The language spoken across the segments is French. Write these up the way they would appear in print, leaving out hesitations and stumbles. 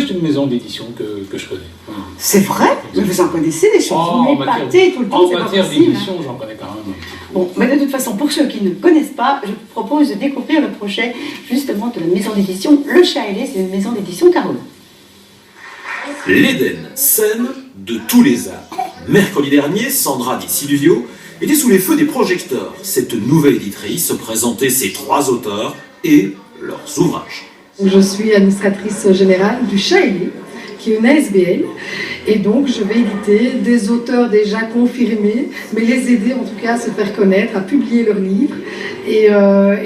juste une maison d'édition que je connais. C'est vrai? Mais vous en connaissez des choses, vous m'épatez tout le temps, en c'est pas matière possible. d'édition, j'en connais quand même un petit peu. Bon, mais de toute façon, pour ceux qui ne connaissent pas, je vous propose de découvrir le projet justement de la maison d'édition Le Chat Ailé, c'est une maison d'édition Carole. L'Éden, scène de tous les arts. Mercredi dernier, Sandra Di Silvio était sous les feux des projecteurs. Cette nouvelle éditrice présentait ses 3 auteurs et leurs ouvrages. Je suis administratrice générale du Chat Ailé, qui est une ASBL, et donc je vais éditer des auteurs déjà confirmés, mais les aider en tout cas à se faire connaître, à publier leurs livres, et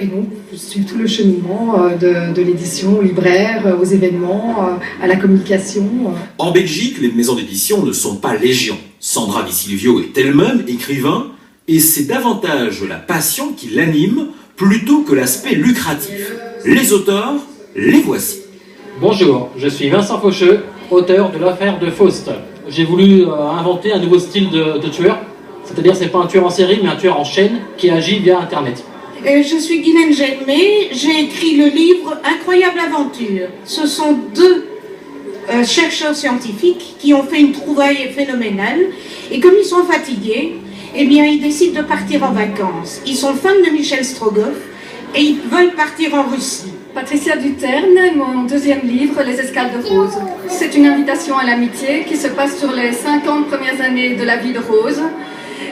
donc suivre tout le cheminement de l'édition, aux libraires, aux événements, à la communication. En Belgique, les maisons d'édition ne sont pas légion. Sandra Di Silvio est elle-même écrivain, et c'est davantage la passion qui l'anime plutôt que l'aspect lucratif. Les auteurs, les voici. Bonjour, je suis Vincent Faucheux, auteur de l'affaire de Faust. J'ai voulu inventer un nouveau style de tueur, c'est-à-dire c'est pas un tueur en série mais un tueur en chaîne qui agit via Internet. Je suis Guylaine Gelmé, j'ai écrit le livre Incroyable Aventure. Ce sont 2 chercheurs scientifiques qui ont fait une trouvaille phénoménale et comme ils sont fatigués, eh bien ils décident de partir en vacances. Ils sont fans de Michel Strogoff et ils veulent partir en Russie. Patricia Duterne, mon 2e livre, Les Escales de Rose. C'est une invitation à l'amitié qui se passe sur les 50 premières années de la vie de Rose.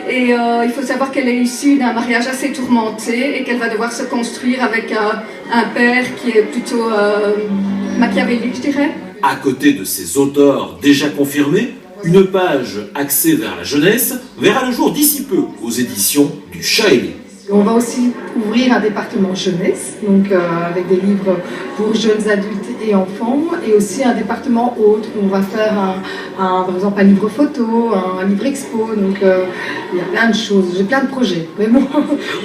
Et il faut savoir qu'elle est issue d'un mariage assez tourmenté et qu'elle va devoir se construire avec un père qui est plutôt machiavélique, je dirais. À côté de ces auteurs déjà confirmés, une page axée vers la jeunesse verra le jour d'ici peu aux éditions du Chat Ailé. On va aussi ouvrir un département jeunesse, donc avec des livres pour jeunes adultes et enfants, et aussi un département autre où on va faire par exemple un livre photo, un livre expo, donc il y a plein de choses, j'ai plein de projets. Mais bon,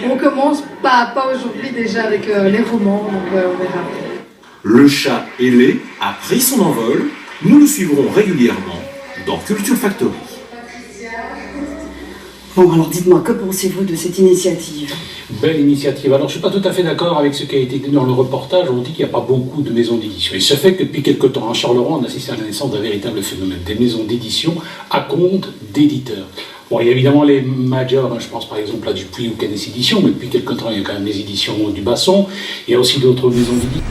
on commence pas aujourd'hui déjà avec les romans, donc on verra. Le Chat Ailé a pris son envol, nous le suivrons régulièrement dans Culture Factory. Bon, alors dites-moi, que pensez-vous de cette initiative? Belle initiative. Alors, je ne suis pas tout à fait d'accord avec ce qui a été dit dans le reportage. On dit qu'il n'y a pas beaucoup de maisons d'édition. Il se fait que depuis quelque temps, à Charleroi, on assiste à la naissance d'un véritable phénomène. Des maisons d'édition à compte d'éditeurs. Bon, il y a évidemment les majors, je pense par exemple à Dupuis ou Canis Éditions, mais depuis quelque temps, il y a quand même les éditions du Basson. Il y a aussi d'autres maisons d'édition.